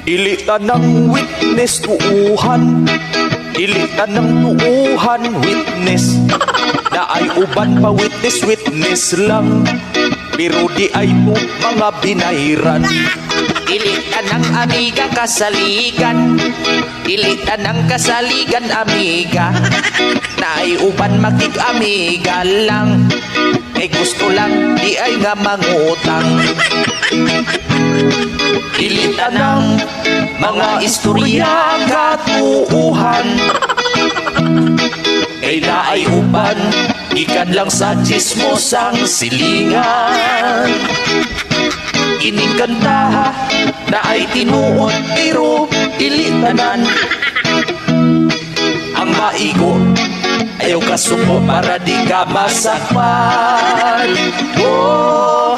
Ilita ng witness tuuhan, ilita ng tuuhan witness. Na ay uban pa witness lang, pero di ay mo mga binayran. Ilita ng amiga kasaligan, ilita ng kasaligan amiga. Na ay uban makig-amiga lang, ay gusto lang di ay nga mangutang. Ilita ng mga istorya katuuhan, kay na ay uban ikan lang sa chismosang silingan. Ining kanta na ay tinuod pero ilitanan. Ang maigo ayaw kasuko para di ka masakpan. Oh,